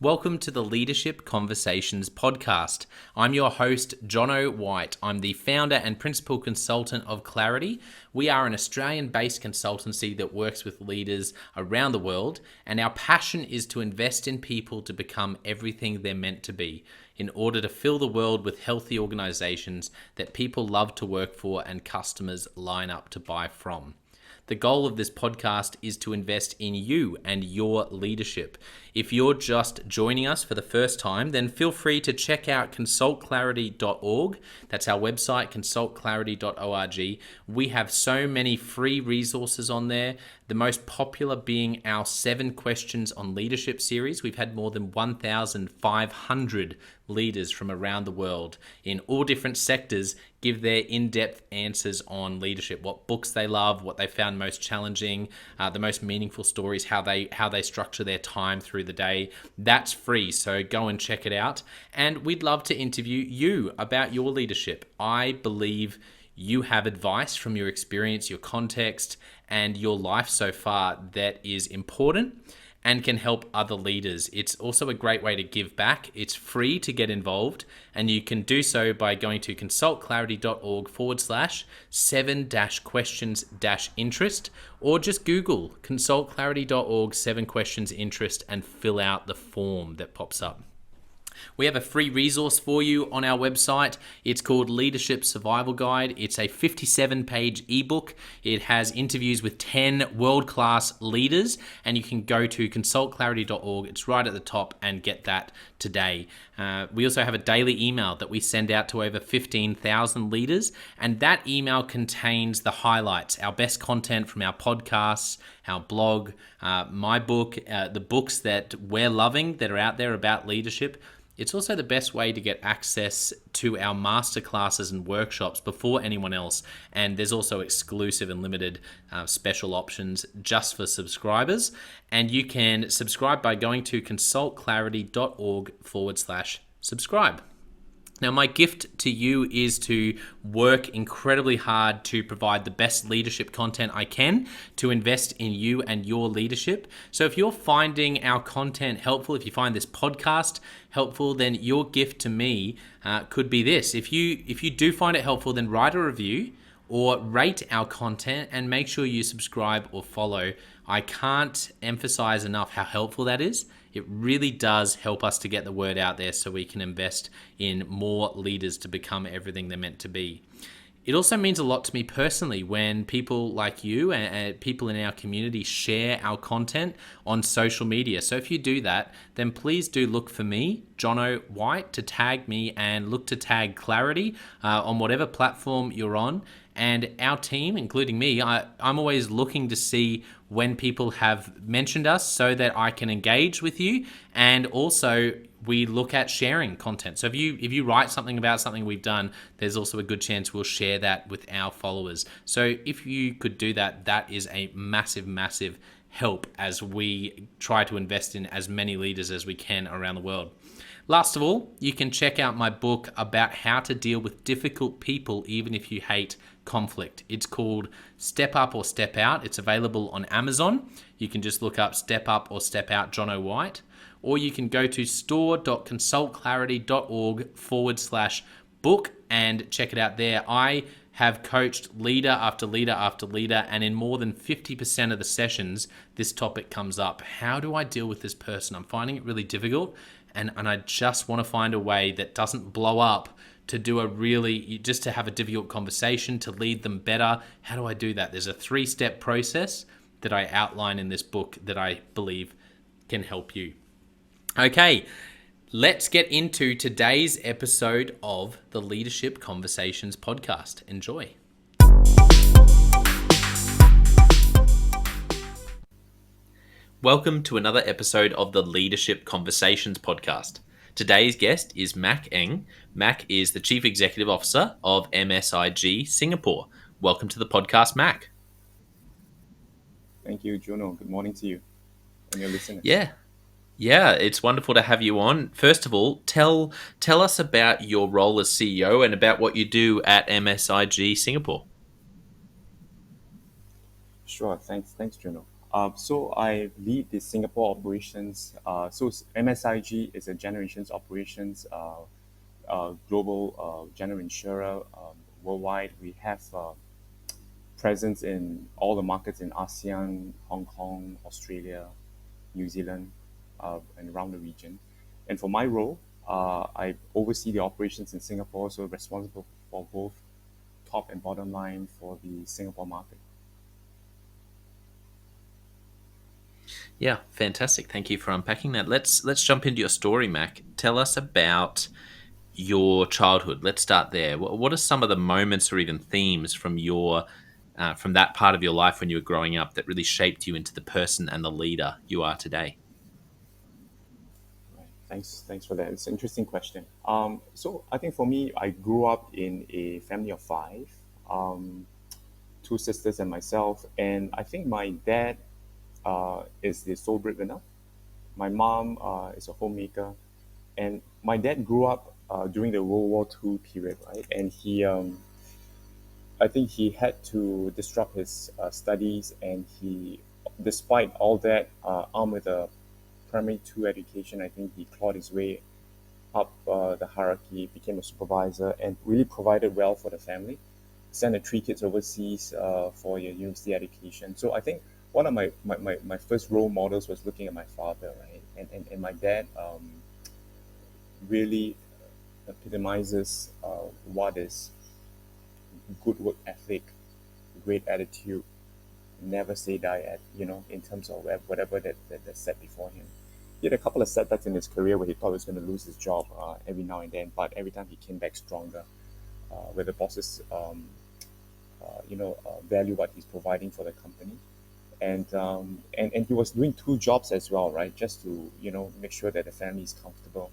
Welcome to the Leadership Conversations podcast. I'm your host, Jono White. I'm the founder and principal consultant of Clarity. We are an Australian-based consultancy that works with leaders around the world, and our passion is to invest in people to become everything they're meant to be in order to fill the world with healthy organizations that people love to work for and customers line up to buy from. The goal of this podcast is to invest in you and your leadership. If you're just joining us for the first time, then feel free to check out consultclarity.org. That's our website, consultclarity.org. We have so many free resources on there, the most popular being our 7 Questions on Leadership series. We've had more than 1,500 leaders from around the world in all different sectors give their in-depth answers on leadership, what books they love, what they found most challenging, the most meaningful stories, how they structure their time through the day. That's free, so go and check it out. And we'd love to interview you about your leadership. I believe you have advice from your experience, your context, and your life so far that is important and can help other leaders. It's also a great way to give back. It's free to get involved, and you can do so by going to consultclarity.org/7-questions-interest, or just Google consultclarity.org 7 questions interest and fill out the form that pops up. We have a free resource for you on our website. It's called Leadership Survival Guide. It's a 57-page ebook. It has interviews with 10 world-class leaders, and you can go to consultclarity.org. It's right at the top, and get that today. We also have a daily email that we send out to over 15,000 leaders, and that email contains the highlights, our best content from our podcasts, our blog, my book, the books that we're loving that are out there about leadership. It's also the best way to get access to our masterclasses and workshops before anyone else. And there's also exclusive and limited special options just for subscribers. And you can subscribe by going to consultclarity.org/subscribe. Now, my gift to you is to work incredibly hard to provide the best leadership content I can to invest in you and your leadership. So if you're finding our content helpful, if you find this podcast helpful, then your gift to me could be this. If you do find it helpful, then write a review or rate our content and make sure you subscribe or follow. I can't emphasize enough how helpful that is. It really does help us to get the word out there so we can invest in more leaders to become everything they're meant to be. It also means a lot to me personally when people like you and people in our community share our content on social media. So if you do that, then please do look for me, Jono White, to tag me, and look to tag Clarity on whatever platform you're on. And our team, including me, I'm always looking to see when people have mentioned us so that I can engage with you. And also we look at sharing content. So if you write something about something we've done, there's also a good chance we'll share that with our followers. So if you could do that, that is a massive, massive help as we try to invest in as many leaders as we can around the world. Last of all, you can check out my book about how to deal with difficult people even if you hate conflict. It's called Step Up or Step Out. It's available on Amazon. You can just look up Step Up or Step Out Jono White, or you can go to store.consultclarity.org/book and check it out there. I have coached leader after leader after leader, and in more than 50% of the sessions, this topic comes up. How do I deal with this person? I'm finding it really difficult, and I just want to find a way that doesn't blow up to just to have a difficult conversation, to lead them better. How do I do that? There's a 3-step process that I outline in this book that I believe can help you. Okay, let's get into today's episode of the Leadership Conversations podcast. Enjoy. Welcome to another episode of the Leadership Conversations podcast. Today's guest is Mack Eng. Mack is the Chief Executive Officer of MSIG Singapore. Welcome to the podcast, Mack. Thank you, Juno. Good morning to you and your listeners. Yeah, it's wonderful to have you on. First of all, tell us about your role as CEO and about what you do at MSIG Singapore. Sure. Thanks, Juno. So I lead the Singapore operations. MSIG is a generations operations global general insurer worldwide. We have presence in all the markets in ASEAN, Hong Kong, Australia, New Zealand, and around the region. And for my role, I oversee the operations in Singapore, so responsible for both top and bottom line for the Singapore market. Yeah, fantastic. Thank you for unpacking that. Let's jump into your story, Mac. Tell us about your childhood. Let's start there. What are some of the moments or even themes from your from that part of your life when you were growing up that really shaped you into the person and the leader you are today? Right. Thanks for that. It's an interesting question. So I think for me, I grew up in a family of five, um, two sisters and myself, and I think my dad is the sole breadwinner. My mom is a homemaker, and my dad grew up during the World War II period, right? And I think he had to disrupt his studies, and despite all that, armed with a primary two education, I think he clawed his way up the hierarchy, became a supervisor, and really provided well for the family. Sent the three kids overseas for your university education. So I think one of my first role models was looking at my father, right? And my dad really epitomizes what is good work ethic, great attitude, never say die at, in terms of whatever that's set before him. He had a couple of setbacks in his career where he thought he was going to lose his job every now and then, but every time he came back stronger, where the bosses, value what he's providing for the company. And he was doing two jobs as well, right? Just to, make sure that the family is comfortable.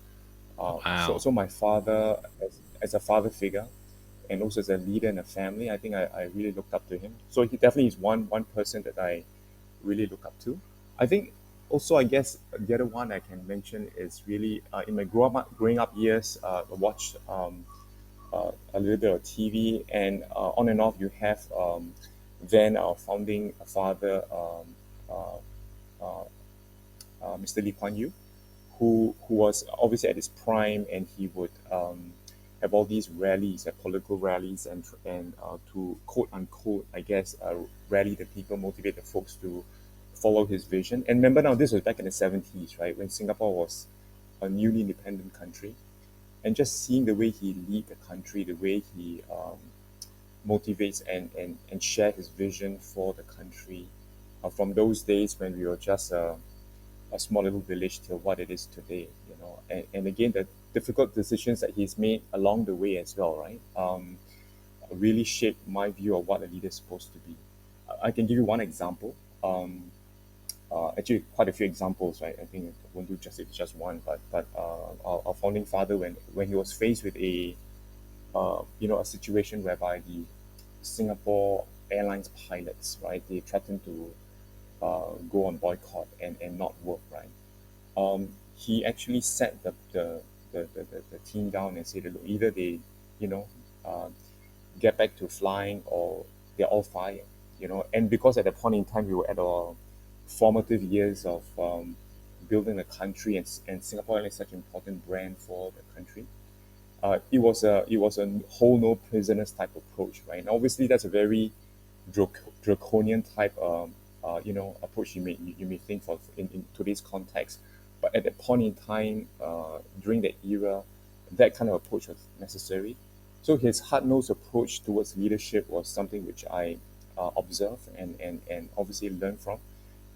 So, Wow. so my father, as a father figure, and also as a leader in a family, I think I really looked up to him. So he definitely is one person that I really look up to. I think also, I guess the other one I can mention is really in my growing up years, I watched a little bit of TV, and on and off you have then our founding father, Mr. Lee Kuan Yew, who was obviously at his prime, and he would have all these rallies, political rallies, and to quote unquote, I guess, rally the people, motivate the folks to follow his vision. And remember now, this was back in the 70s, right, when Singapore was a newly independent country, and just seeing the way he lead the country, the way he motivates and share his vision for the country, from those days when we were just a small little village to what it is today, and again, the difficult decisions that he's made along the way as well, right, really shaped my view of what a leader is supposed to be. I can give you one example. Actually, quite a few examples, right? I think I won't do just one, but our founding father, when he was faced with a situation whereby the Singapore Airlines pilots, right, they threatened to go on boycott and not work, right? He actually sat the team down and said, look, either they, you know, uh, get back to flying or they're all fired, And because at that point in time, we were at our formative years of building the country, and Singapore Airlines is such an important brand for the country. It was a whole no prisoners type approach, right? And obviously, that's a very draconian type approach you may think of in today's context, but at that point in time, during that era, that kind of approach was necessary. So his hard-nosed approach towards leadership was something which I observed and obviously learned from.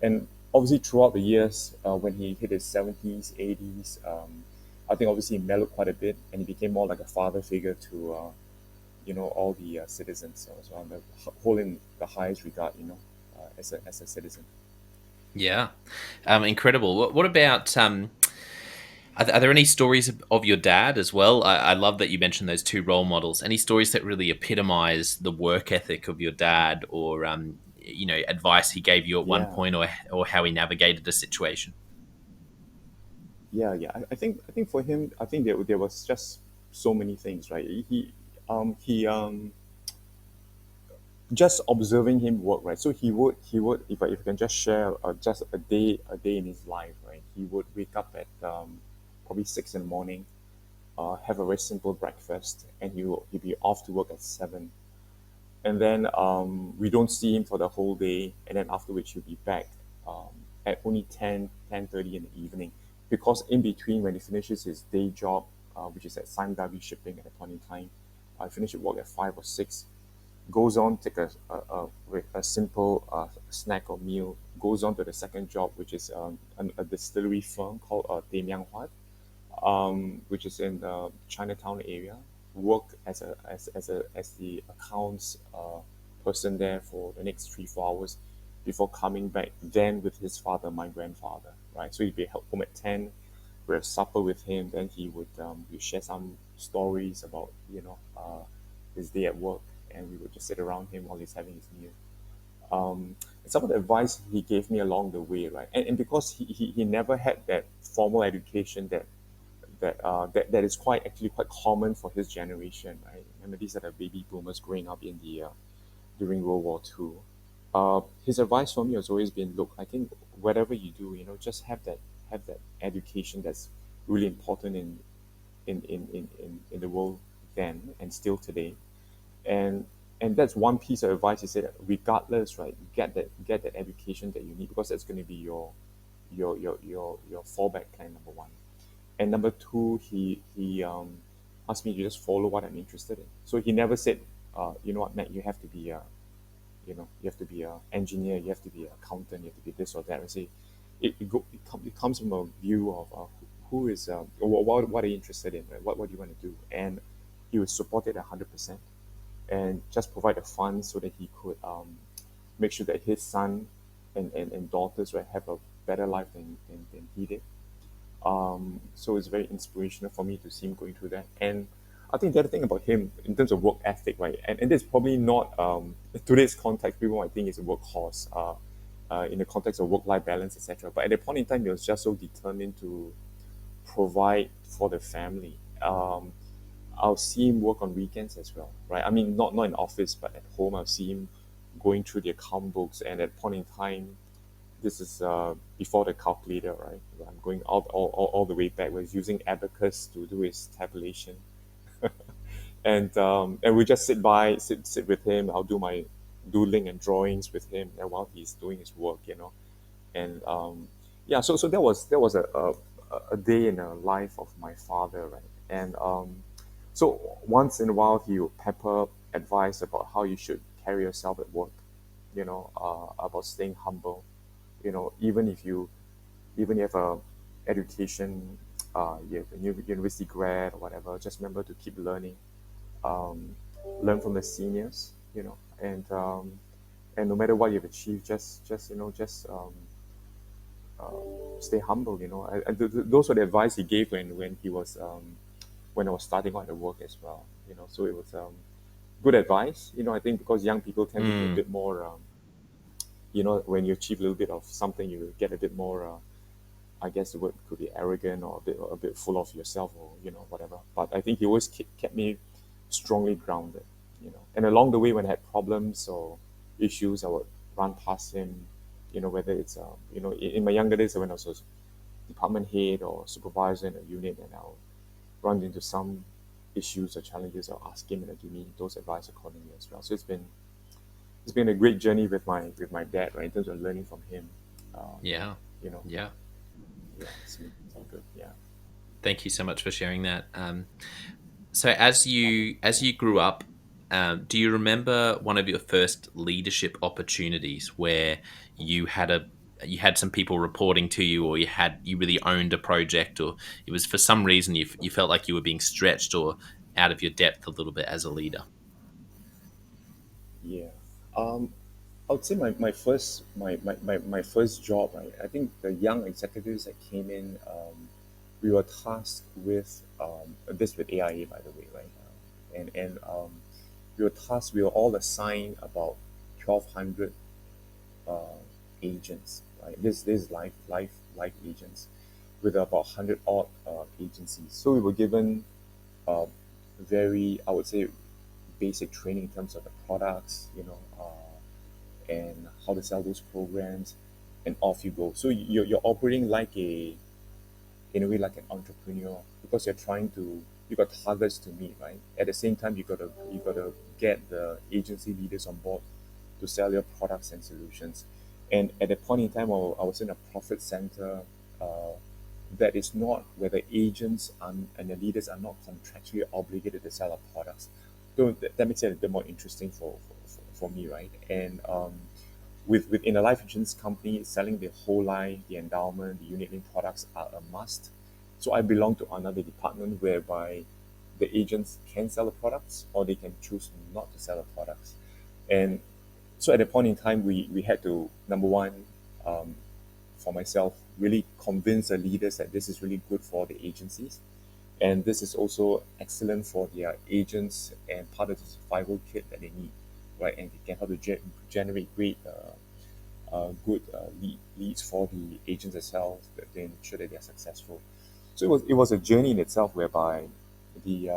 And obviously throughout the years, when he hit his 70s, 80s, I think obviously he mellowed quite a bit, and he became more like a father figure to all the citizens. So I'm holding the highest regard, as a citizen. Yeah. Incredible. What about are there any stories of your dad as well? I love that you mentioned those two role models. Any stories that really epitomize the work ethic of your dad, or advice he gave you at one Yeah, point, or how he navigated a situation? yeah. I think for him, I think there was just so many things, right? He just observing him work, right? So he would if I can just share just a day in his life, right? He would wake up at probably 6 in the morning, have a very simple breakfast, and he'd be off to work at 7. And then we don't see him for the whole day, and then after which he'll be back at only 10:30 in the evening, because in between when he finishes his day job, which is at Sime shipping at that point in time, I finish at work at 5 or 6, goes on take a simple snack or meal, goes on to the second job, which is a distillery firm called which is in the Chinatown area. Work as the accounts person there for the next 3 4 hours before coming back. Then with his father, my grandfather, right? So he'd be home at 10. We have supper with him. Then he would we share some stories about his day at work, and we would just sit around him while he's having his meal. Some of the advice he gave me along the way, right? And because he never had that formal education that is quite common for his generation, right? Remember, these are the baby boomers growing up in the during World War II. His advice for me has always been, look, I think whatever you do, just have that education that's really important in the world then and still today. And that's one piece of advice. He said, regardless, right, get that education that you need, because that's going to be your fallback plan, number one. And number two, he asked me to just follow what I'm interested in. So he never said, you know what, Matt, you have to be a you have to be an engineer, you have to be an accountant, you have to be this or that. I say it comes from a view of who is what are you interested in, right? What do you want to do? And he would support it 100%, and just provide the funds so that he could make sure that his son and daughters, right, have a better life than he did. So it's very inspirational for me to see him going through that. And I think the other thing about him in terms of work ethic, right, and this is probably not today's context, people might think he's a workhorse in the context of work-life balance, etc. But at that point in time, he was just so determined to provide for the family. I'll see him work on weekends as well, right? I mean, not in office, but at home, I'll see him going through the account books. And at point in time, this is before the calculator, right? I'm going all the way back. We're using abacus to do his tabulation, and we just sit with him. I'll do my doodling and drawings with him, and while he's doing his work, and yeah. So that was a day in the life of my father, right? And so once in a while, he would pepper advice about how you should carry yourself at work, about staying humble, even if you have a education, you have a university grad or whatever, just remember to keep learning, um, learn from the seniors, and no matter what you've achieved, just stay humble, those were the advice he gave when he was when I was starting out at work as well, so it was good advice, I think, because young people tend to be a bit more when you achieve a little bit of something, you get a bit more I guess the word could be arrogant, or a bit full of yourself, or whatever. But I think he always kept me strongly grounded, And along the way, when I had problems or issues, I would run past him, whether it's in my younger days when I was a department head or supervisor in a unit, and I'll run into some issues or challenges, I'll ask him, and he'll give me those advice accordingly as well. So it's been a great journey with my dad, right, in terms of learning from him. Um, Yeah. you know, Yeah. yeah, it's all good. Yeah. Thank you so much for sharing that. So as you grew up, do you remember one of your first leadership opportunities where you had some people reporting to you, or you really owned a project, or it was for some reason you felt like you were being stretched or out of your depth a little bit as a leader? Yeah. Um, I would say my first job, right? I think the young executives that came in, we were tasked with this with AIA, by the way, right? And we were all assigned about 1,200 uh, agents, right? This is life agents with about 100 odd agencies. So we were given very, I would say, basic training in terms of the products, and how to sell those programs, and off you go. So you're operating like in a way like an entrepreneur, because you're trying to, you got targets to meet, right? At the same time, you gotta get the agency leaders on board to sell your products and solutions. And at that point in time, I was in a profit center uh, that is not where the agents and the leaders are not contractually obligated to sell our products. So that makes it a bit more interesting for me, right? And within a life insurance company, selling the whole life, the endowment, the unit link products are a must. So I belong to another department whereby the agents can sell the products or they can choose not to sell the products. And so at that point in time, we had to, number one, um, for myself, really convince the leaders that this is really good for the agencies. And this is also excellent for their agents and part of the survival kit that they need, right? And they can help to generate great good leads for the agents themselves to ensure that they are successful. So it was a journey in itself whereby the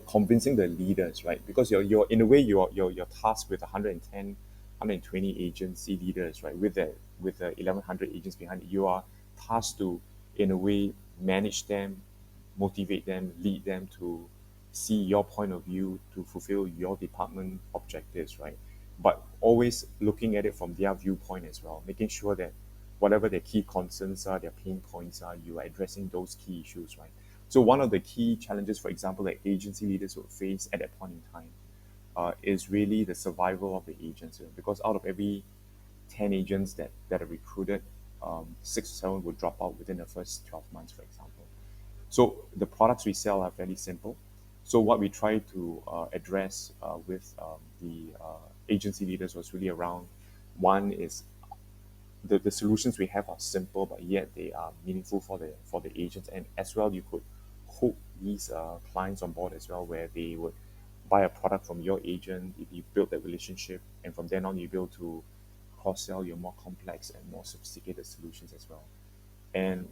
convincing the leaders, right? Because you're in a way you're tasked with 110, 120 agency leaders, right? With the 1100 agents behind it, you are tasked to in a way manage them, motivate them, lead them to see your point of view to fulfill your department objectives, right? But always looking at it from their viewpoint as well, making sure that whatever their key concerns are, their pain points are, you are addressing those key issues, right? So one of the key challenges, for example, that agency leaders will face at that point in time is really the survival of the agents. Because out of every 10 agents that are recruited, 6 or 7 would drop out within the first 12 months, for example. So the products we sell are fairly simple. So what we try to address with the agency leaders was really around, one is the solutions we have are simple, but yet they are meaningful for the agents. And as well, you could hook these clients on board as well, where they would buy a product from your agent. If you build that relationship, and from then on, you build to cross sell your more complex and more sophisticated solutions as well. And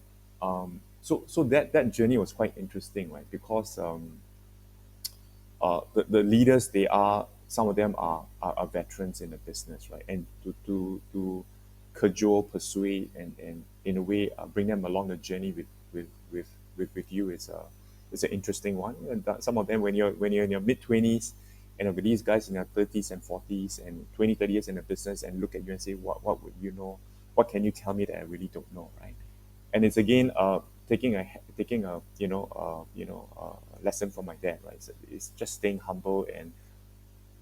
so that journey was quite interesting, right? Because the leaders, they are, some of them are veterans in the business, right? And to cajole, persuade, and in a way bring them along the journey with you is an interesting one. And some of them, when you're in your mid 20s, and with these guys in their 30s and 40s and 20, 30 years in the business, and look at you and say, what would you know? What can you tell me that I really don't know, right? And it's again taking a lesson from my dad, right? So it's just staying humble and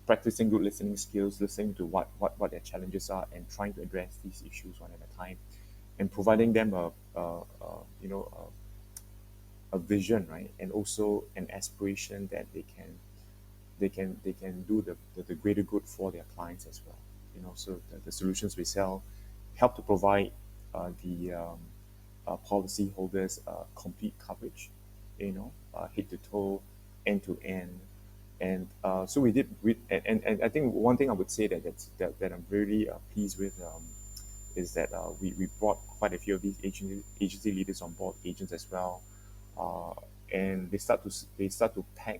practicing good listening skills, listening to what their challenges are, and trying to address these issues one at a time, and providing them a vision, right? And also an aspiration that they can do the greater good for their clients as well. So the solutions we sell help to provide the policy holders complete coverage, head to toe, end to end. And so we did, and I think one thing I would say that I'm really pleased with is that we brought quite a few of these agency leaders on board, agents as well, uh, and they start to pack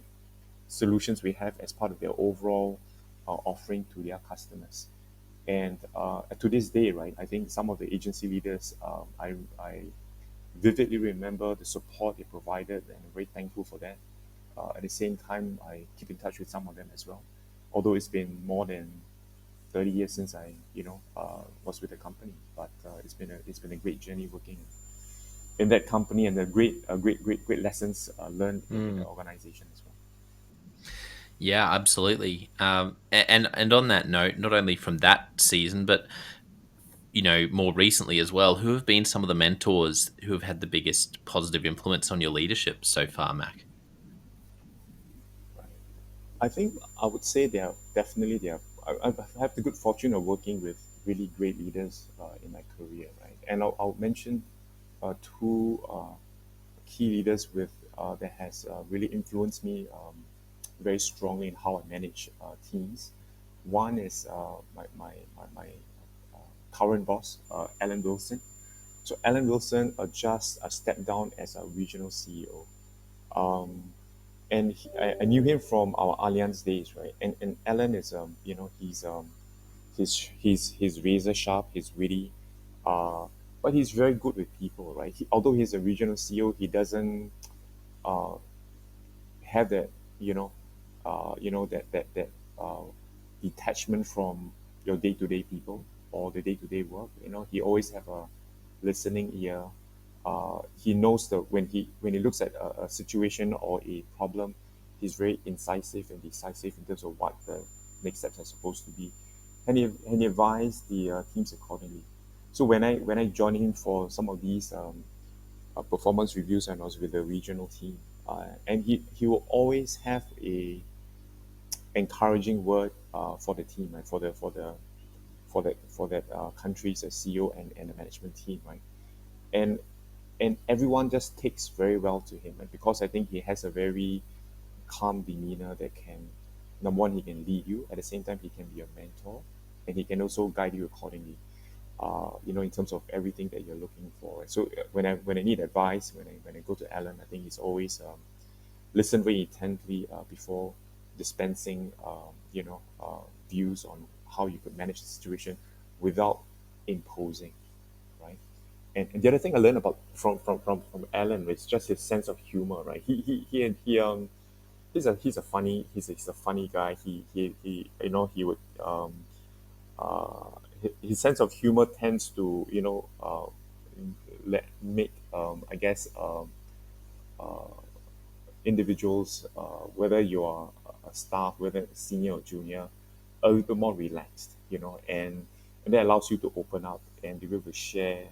solutions we have as part of their overall offering to their customers. And to this day, right, I think some of the agency leaders, I vividly remember the support they provided, and I'm very thankful for that. At the same time, I keep in touch with some of them as well, although it's been more than 30 years since I was with the company. But it's been a great journey working in that company, and the great lessons learned in the organization as well. Yeah, absolutely. And on that note, not only from that season, but more recently as well, who have been some of the mentors who have had the biggest positive influence on your leadership so far, Mac? I think I would say there. I've had the good fortune of working with really great leaders in my career, right? And I'll mention two key leaders that has really influenced me very strongly in how I manage teams. One is my current boss, Alan Wilson. So Alan Wilson just stepped down as a regional CEO. Um, and I knew him from our Allianz days, right? And Alan is he's He's razor sharp. He's witty, uh, but he's very good with people, right? Although he's a regional CEO, he doesn't uh, have that that uh, detachment from your day-to-day people or the day-to-day work. He always have a listening ear. He knows that when he looks at a situation or a problem, he's very incisive and decisive in terms of what the next steps are supposed to be, and he advised the teams accordingly. So when I joined him for some of these performance reviews and I was with the regional team. And he will always have a encouraging word for the team, right? For that country's CEO and the management team, right? And and everyone just takes very well to him, right? Because I think he has a very calm demeanor that can, number one, he can lead you. At the same time, he can be a mentor, and he can also guide you accordingly. In terms of everything that you're looking for. So when I need advice, when I go to Alan, I think he's always listen very intently before dispensing, views on how you could manage the situation without imposing, right? And the other thing I learned about from Alan was just his sense of humor, right? He's a funny guy. He would his sense of humor tends to make I guess individuals, whether you are a staff, whether senior or junior, a little bit more relaxed, and that allows you to open up and be able to share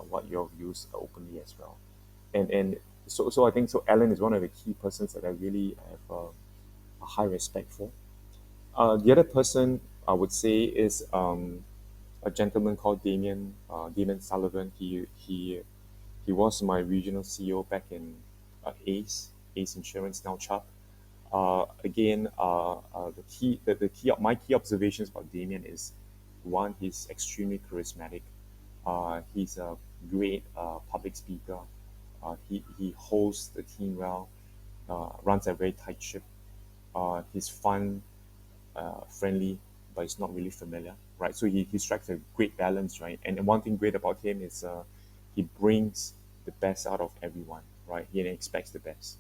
what your views openly as well. And so I think so. Alan is one of the key persons that I really have a high respect for. The other person I would say is a gentleman called Damien Sullivan. He was my regional CEO back in Ace Insurance, now Chubb. Again, my key observations about Damien is one, he's extremely charismatic. He's a great public speaker. He holds the team well, runs a very tight ship. He's fun, friendly, but it's not really familiar, right? So he strikes a great balance, right? And one thing great about him is he brings the best out of everyone, right? He expects the best,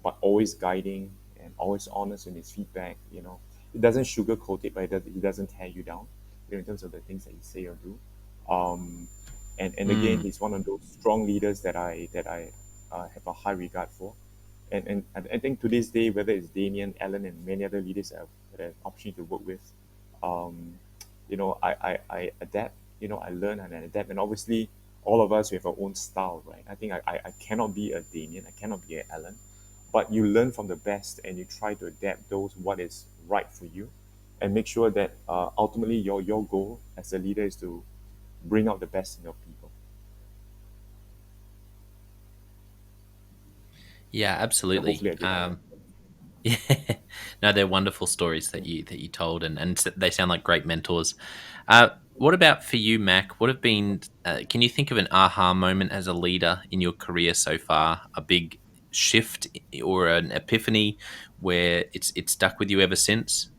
but always guiding and always honest in his feedback. He doesn't sugarcoat it, but he doesn't tear you down, in terms of the things that he say or do. Um, and again, Mm. he's one of those strong leaders that I have a high regard for. And I think to this day, whether it's Damien, Alan, and many other leaders that I've opportunity to work with, um, I adapt. I learn and I adapt. And obviously, all of us we have our own style, right? I think I cannot be a Damien, I cannot be an Alan, but you learn from the best and you try to adapt those what is right for you, and make sure that ultimately your goal as a leader is to bring out the best in your people. Yeah, Yeah, absolutely. hopefully I gave that. Yeah, no, they're wonderful stories that you told, and they sound like great mentors. What about for you, Mac? What have been? Can you think of an aha moment as a leader in your career so far? A big shift or an epiphany where it's stuck with you ever since?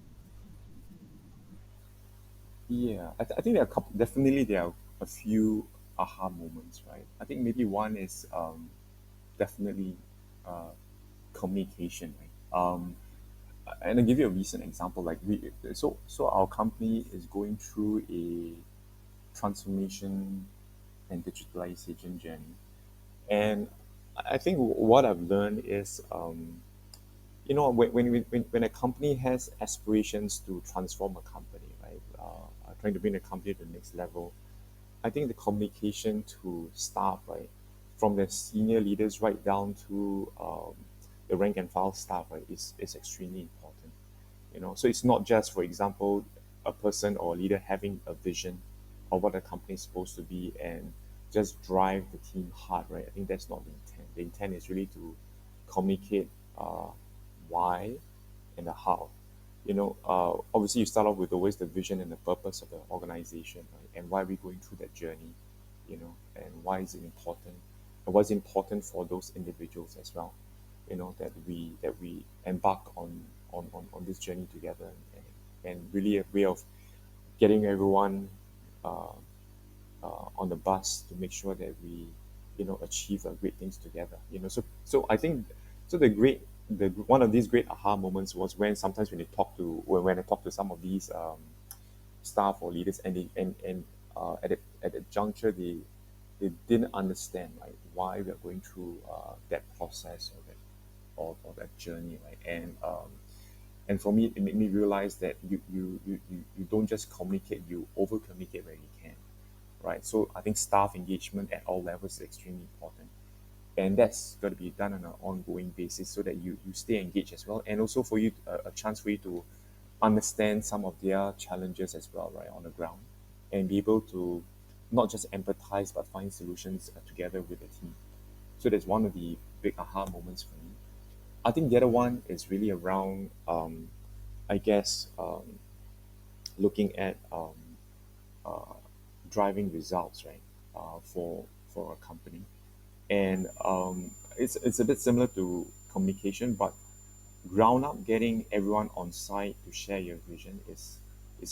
Yeah, I think there are a couple. Definitely, there are a few aha moments, right? I think maybe one is definitely uh, communication, right? And I'll give you a recent example. Like so our company is going through a transformation and digitalization journey, and I think what I've learned is, when a company has aspirations to transform a company, right? Trying to bring the company to the next level, I think the communication to staff, right, from the senior leaders right down to the rank and file staff, right, is extremely important. So it's not just, for example, a person or a leader having a vision of what a company is supposed to be and just drive the team hard, right? I think that's not the intent. The intent is really to communicate why and the how. Obviously you start off with always the vision and the purpose of the organization, right? And why we're going through that journey, and why is it important, and what's important for those individuals as well, that we embark on this journey together, and really a way of getting everyone uh, on the bus to make sure that we, achieve great things together. So I think so. The one of these great aha moments was when sometimes when I talk to some of these staff or leaders, and at a juncture they didn't understand, right, why we are going through that process or that journey, right, and for me it made me realize that you don't just communicate, you over communicate where you can, right? So I think staff engagement at all levels is extremely important, and that's got to be done on an ongoing basis so that you stay engaged as well, and also for you a chance for you to understand some of their challenges as well, right, on the ground, and be able to not just empathize but find solutions together with the team. So that's one of the big aha moments for me. I think the other one is really around, I guess, looking at driving results, right, for a company, and it's a bit similar to communication, but ground up getting everyone on site to share your vision is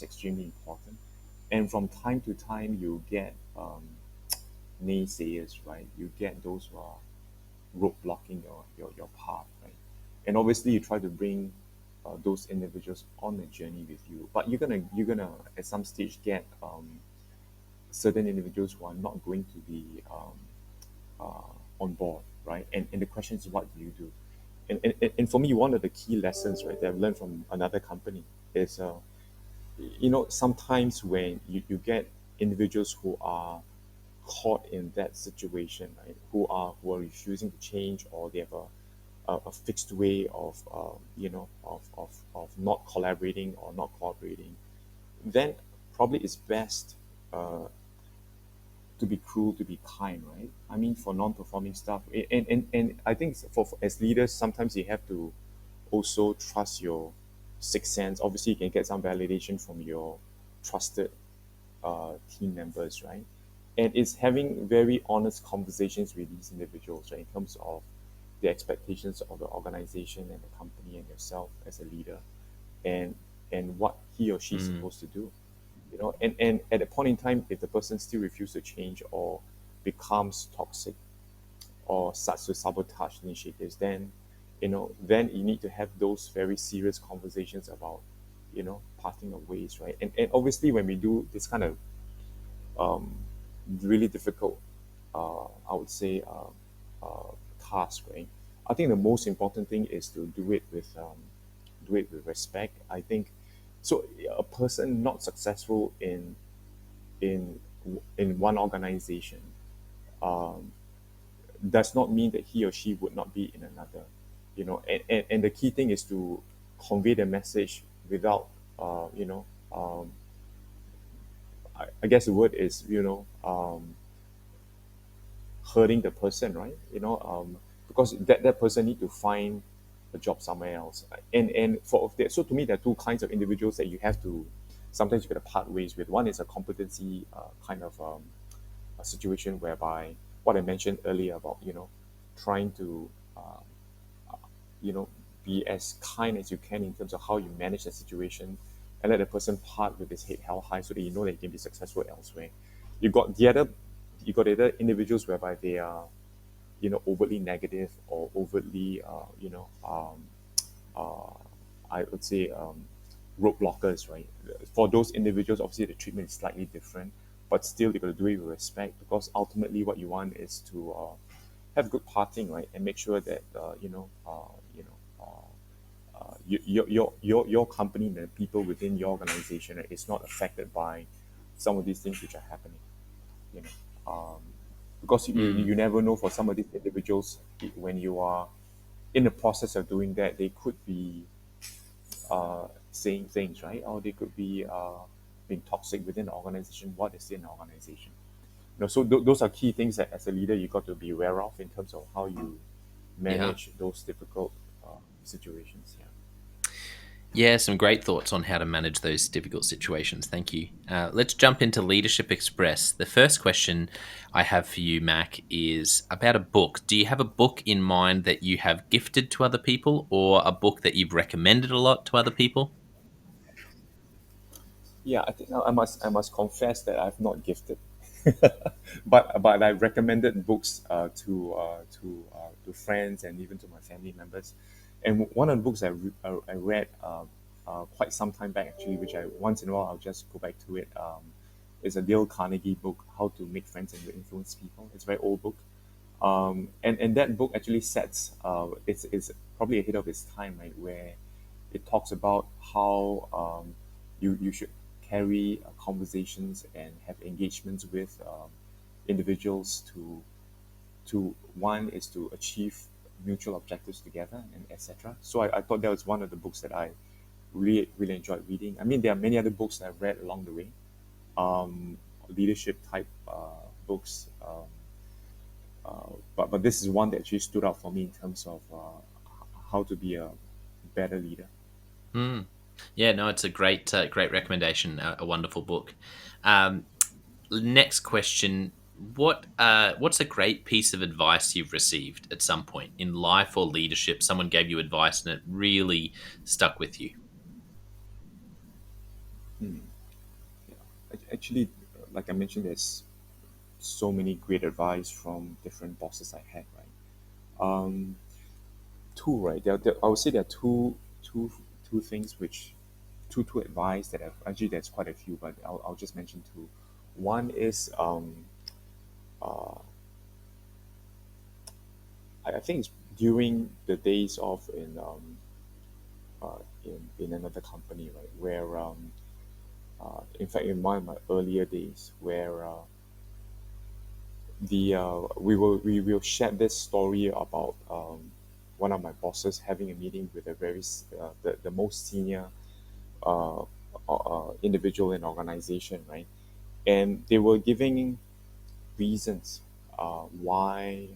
extremely important. And from time to time, you get naysayers, right? You get those who are roadblocking your path, right? And obviously, you try to bring those individuals on the journey with you, but you're gonna at some stage get certain individuals who are not going to be on board, right? And the question is, what do you do? And for me, one of the key lessons, right, that I've learned from another company is, sometimes when you get individuals who are caught in that situation, right, who are refusing to change, or they have a fixed way of of not collaborating or not cooperating, then probably it's best uh, to be cruel, to be kind, right? I mean, for non-performing staff, and I think as leaders, sometimes you have to also trust your sixth sense. Obviously, you can get some validation from your trusted team members, right? And it's having very honest conversations with these individuals, right, in terms of the expectations of the organization and the company and yourself as a leader, and what he or she is Mm. supposed to do, and at a point in time, if the person still refuses to change or becomes toxic or starts to sabotage initiatives, then you need to have those very serious conversations about parting of ways, right? And obviously when we do this kind of um, really difficult, I would say, task, right? I think the most important thing is to do it with respect. I think so. A person not successful in in one organization um, does not mean that he or she would not be in another. And the key thing is to convey the message without, I guess the word is, hurting the person, right? Because that person need to find a job somewhere else. And so to me, there are two kinds of individuals that you have to sometimes you got to part ways with. One is a competency kind of a situation whereby what I mentioned earlier about trying to you know be as kind as you can in terms of how you manage the situation, and let the person part with his head held high so that you know that he can be successful elsewhere. You got the other you got the other individuals whereby they are overtly negative or overtly uh, I would say roadblockers, right? For those individuals, obviously the treatment is slightly different, but still you got to do it with respect, because ultimately what you want is to have good parting, right, and make sure that your company and the people within your organization, right, is not affected by some of these things which are happening. You know, because Mm. you never know, for some of these individuals, when you are in the process of doing that, they could be saying things, right? Or they could be being toxic within the organization. What is in the organization? So those are key things that as a leader you got to be aware of in terms of how you Yeah. manage those difficult situations. Yeah. Yeah, some great thoughts on how to manage those difficult situations. Thank you. Let's jump into Leadership Express. The first question I have for you, Mac, is about a book. Do you have a book in mind that you have gifted to other people, or a book that you've recommended a lot to other people? Yeah, I think I must confess that I've not gifted, but I recommended books to friends and even to my family members, and one of the books I read quite some time back actually, which I once in a while I'll just go back to it. Is a Dale Carnegie book, How to Make Friends and Influence People. It's a very old book, and that book actually sets it's probably ahead of its time, right? Where it talks about how you should carry conversations and have engagements with individuals to one is to achieve mutual objectives together and etc. So I thought that was one of the books that I really enjoyed reading. I mean, there are many other books that I've read along the way, leadership type books. But this is one that actually stood out for me in terms of how to be a better leader. Mm. Yeah, no, it's a great recommendation. A wonderful book. Um, Next question: what's a great piece of advice you've received at some point in life or leadership? Someone gave you advice and it really stuck with you. Hmm. Yeah. Actually, like I mentioned, there's so many great advice from different bosses I had, right? Um, two, right? I would say there are two things which two advice that I've actually there's quite a few, but I'll just mention two. One is uh, I think it's during the days of in another company, right? Where in fact in one of my earlier days, where the we will share this story about one of my bosses having a meeting with a the most senior individual in organization, right? And they were giving reasons why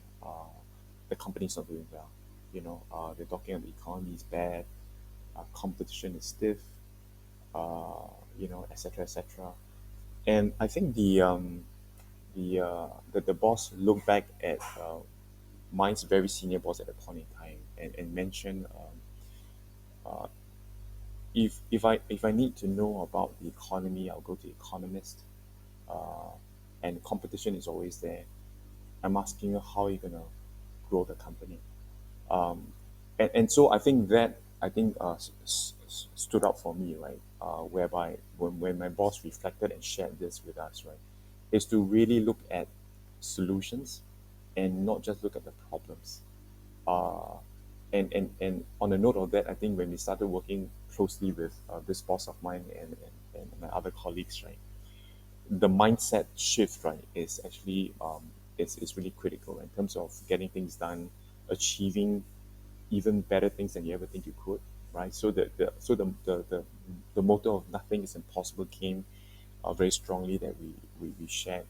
the company's not doing well. They're talking about the economy is bad, competition is stiff, etc., etc. And I think the boss looked back at mine's very senior boss at the point in time and mentioned if I need to know about the economy, I'll go to economist. Uh, and competition is always there. I'm asking you how you're gonna grow the company. And so I think stood out for me, right? Whereby when my boss reflected and shared this with us, right, is to really look at solutions and not just look at the problems. Uh, and on the note of that, I think when we started working closely with this boss of mine and my other colleagues, right, the mindset shift, right, is actually is really critical in terms of getting things done, achieving even better things than you ever think you could, right? So the motto of nothing is impossible came very strongly that we shared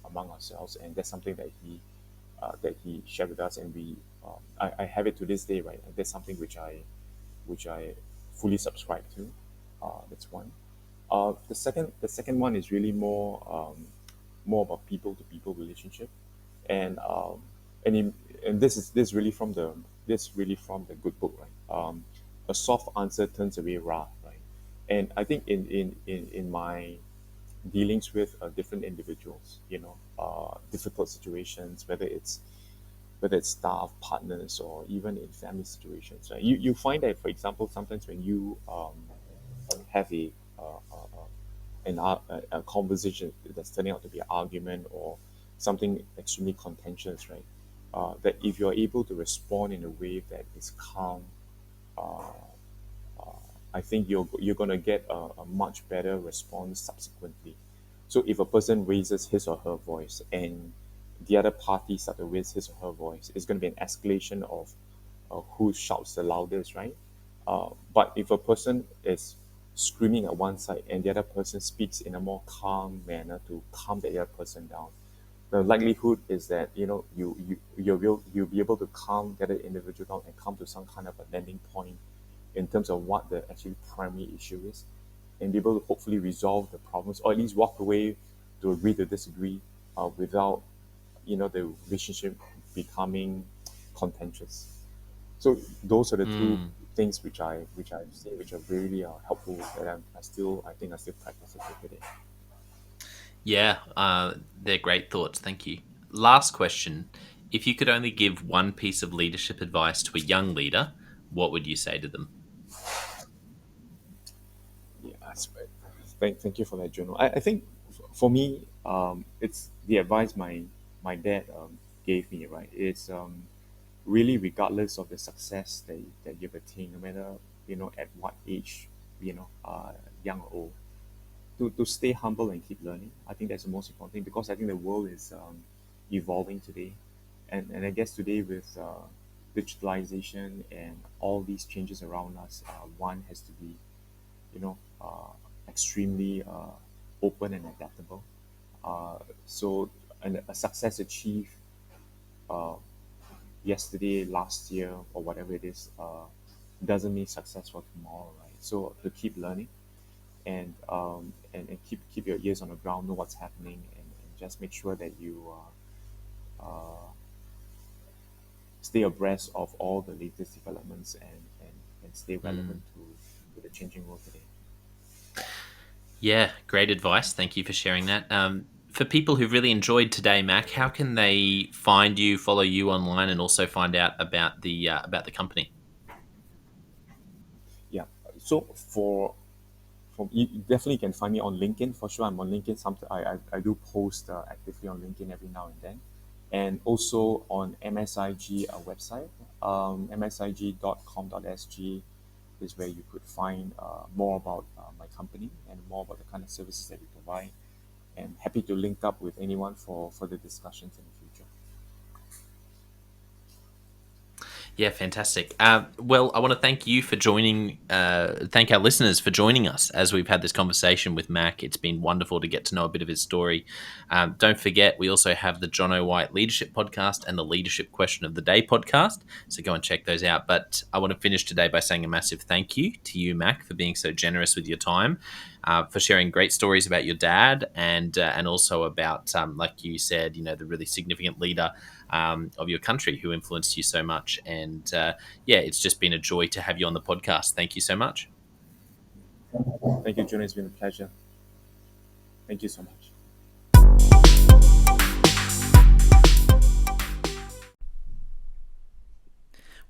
among ourselves, and that's something that he shared with us, and I have it to this day, right? And that's something which I fully subscribe to. That's one. The second one is really more about people to people relationship, and this really from the good book, right? A soft answer turns away wrath, right? And I think in my dealings with different individuals, difficult situations, whether it's staff, partners, or even in family situations, right? You find that, for example, sometimes when you have a conversation that's turning out to be an argument or something extremely contentious, right? That if you're able to respond in a way that is calm, uh, I think you're gonna get a much better response subsequently. So if a person raises his or her voice and the other party start to raise his or her voice, it's going to be an escalation of who shouts the loudest, right? But if a person is screaming at one side and the other person speaks in a more calm manner to calm the other person down, the likelihood is that you'll be able to calm the other individual down and come to some kind of a landing point in terms of what the actually primary issue is, and be able to hopefully resolve the problems or at least walk away to agree to disagree without the relationship becoming contentious. So those are the two Mm. things which I've seen which are really helpful that I think I still practice it today. Yeah, they're great thoughts. Thank you. Last question. If you could only give one piece of leadership advice to a young leader, what would you say to them? Yeah, that's right. Thank you for that, Juno. I think for me, it's the advice my dad gave me. Right, it's really regardless of the success that you've attained, no matter at what age, young or old, to stay humble and keep learning. I think that's the most important thing because I think the world is evolving today, and I guess today with digitalization and all these changes around us, one has to be extremely open and adaptable. So a success achieved uh, yesterday, last year, or whatever it is, doesn't mean success for tomorrow, right? So to keep learning and keep your ears on the ground, know what's happening, and just make sure that you stay abreast of all the latest developments and stay relevant to the changing world today. Yeah, great advice. Thank you for sharing that. For people who've really enjoyed today, Mac, how can they find you, follow you online, and also find out about the company? Yeah. So you definitely can find me on LinkedIn for sure. I'm on LinkedIn. I do post actively on LinkedIn every now and then, and also on MSIG website, msig.com.sg is where you could find more about my company and more about the kind of services that we provide. And happy to link up with anyone for further discussions in the future. Yeah, fantastic. Well, I want to thank you for joining, thank our listeners for joining us as we've had this conversation with Mac. It's been wonderful to get to know a bit of his story. Don't forget, we also have the John O. White Leadership Podcast and the Leadership Question of the Day podcast. So go and check those out. But I want to finish today by saying a massive thank you to you, Mac, for being so generous with your time, for sharing great stories about your dad and also about, like you said, the really significant leader of your country who influenced you so much. And yeah, it's just been a joy to have you on the podcast. Thank you so much. Thank you, June. It's been a pleasure. Thank you so much.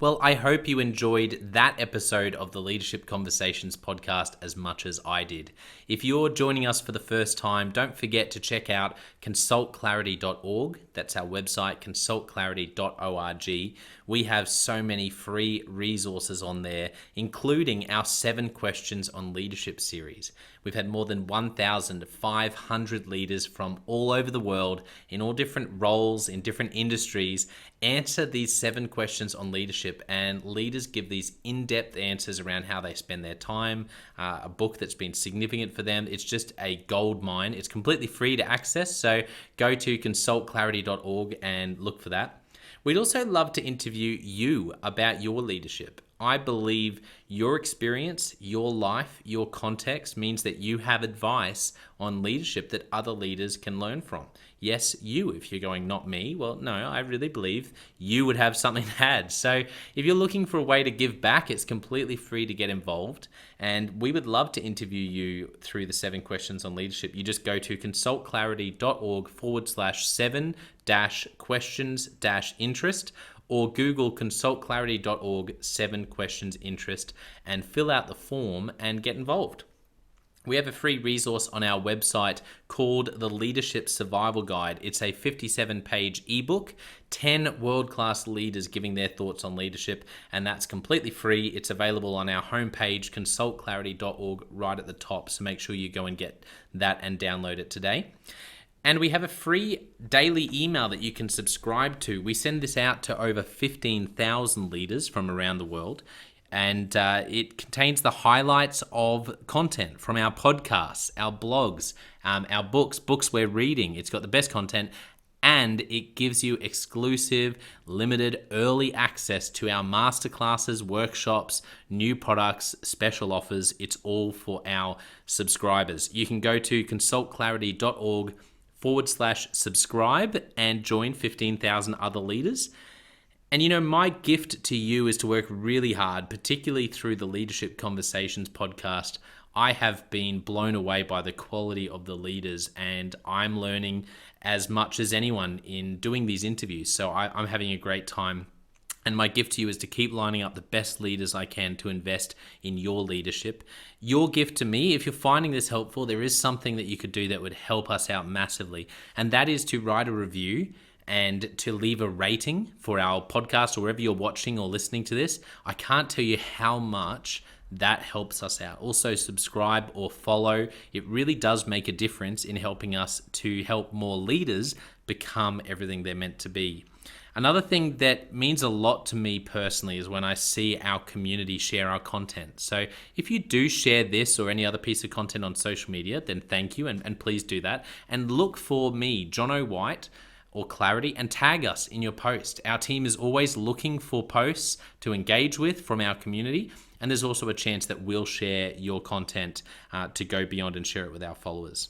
Well, I hope you enjoyed that episode of the Leadership Conversations podcast as much as I did. If you're joining us for the first time, don't forget to check out consultclarity.org. That's our website, consultclarity.org. We have so many free resources on there, including our 7 Questions on Leadership series. We've had more than 1,500 leaders from all over the world in all different roles, in different industries, answer these 7 questions on leadership, and leaders give these in-depth answers around how they spend their time, a book that's been significant for them. It's just a gold mine. It's completely free to access, so go to consultclarity.org and look for that. We'd also love to interview you about your leadership. I believe your experience, your life, your context means that you have advice on leadership that other leaders can learn from. Yes, you, if you're going, not me, well, no, I really believe you would have something to add. So if you're looking for a way to give back, it's completely free to get involved. And we would love to interview you through the 7 Questions on Leadership. You just go to consultclarity.org/7-questions-interest, or Google consultclarity.org 7 questions interest and fill out the form and get involved. We have a free resource on our website called the Leadership Survival Guide. It's a 57-page ebook, 10 world-class leaders giving their thoughts on leadership, and that's completely free. It's available on our homepage, consultclarity.org, right at the top, so make sure you go and get that and download it today. And we have a free daily email that you can subscribe to. We send this out to over 15,000 leaders from around the world. And it contains the highlights of content from our podcasts, our blogs, our books we're reading. It's got the best content. And it gives you exclusive, limited, early access to our masterclasses, workshops, new products, special offers. It's all for our subscribers. You can go to consultclarity.org/subscribe and join 15,000 other leaders. And my gift to you is to work really hard, particularly through the Leadership Conversations podcast. I have been blown away by the quality of the leaders, and I'm learning as much as anyone in doing these interviews. So I'm having a great time. And my gift to you is to keep lining up the best leaders I can to invest in your leadership. Your gift to me, if you're finding this helpful, there is something that you could do that would help us out massively. And that is to write a review and to leave a rating for our podcast or wherever you're watching or listening to this. I can't tell you how much that helps us out. Also, subscribe or follow. It really does make a difference in helping us to help more leaders become everything they're meant to be. Another thing that means a lot to me personally is when I see our community share our content. So if you do share this or any other piece of content on social media, then thank you, and please do that. And look for me, Jono White, or Clarity, and tag us in your post. Our team is always looking for posts to engage with from our community, and there's also a chance that we'll share your content to go beyond and share it with our followers.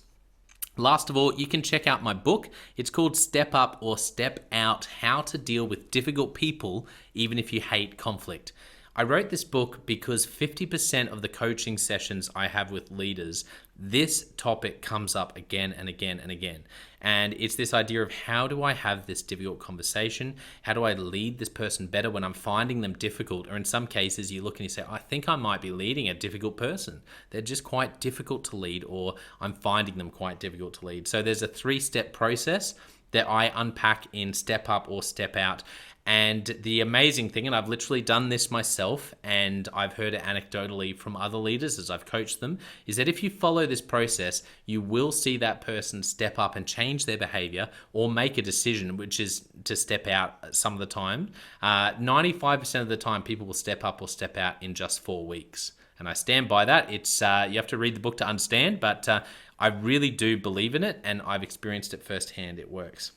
Last of all, you can check out my book. It's called Step Up or Step Out: How to Deal with Difficult People Even If You Hate Conflict. I wrote this book because 50% of the coaching sessions I have with leaders, this topic comes up again and again and again. And it's this idea of, how do I have this difficult conversation? How do I lead this person better when I'm finding them difficult? Or in some cases, you look and you say, I think I might be leading a difficult person. They're just quite difficult to lead, or I'm finding them quite difficult to lead. So there's a 3-step process that I unpack in Step Up or Step Out. And the amazing thing, and I've literally done this myself, and I've heard it anecdotally from other leaders as I've coached them, is that if you follow this process, you will see that person step up and change their behavior or make a decision, which is to step out some of the time. 95% of the time, people will step up or step out in just 4 weeks. And I stand by that. It's you have to read the book to understand, but I really do believe in it, and I've experienced it firsthand. It works.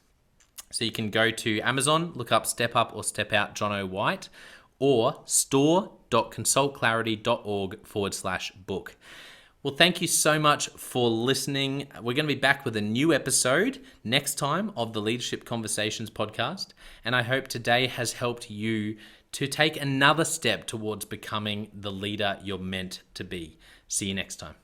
So you can go to Amazon, look up Step Up or Step Out Jono White, or store.consultclarity.org/book. Well, thank you so much for listening. We're going to be back with a new episode next time of the Leadership Conversations podcast. And I hope today has helped you to take another step towards becoming the leader you're meant to be. See you next time.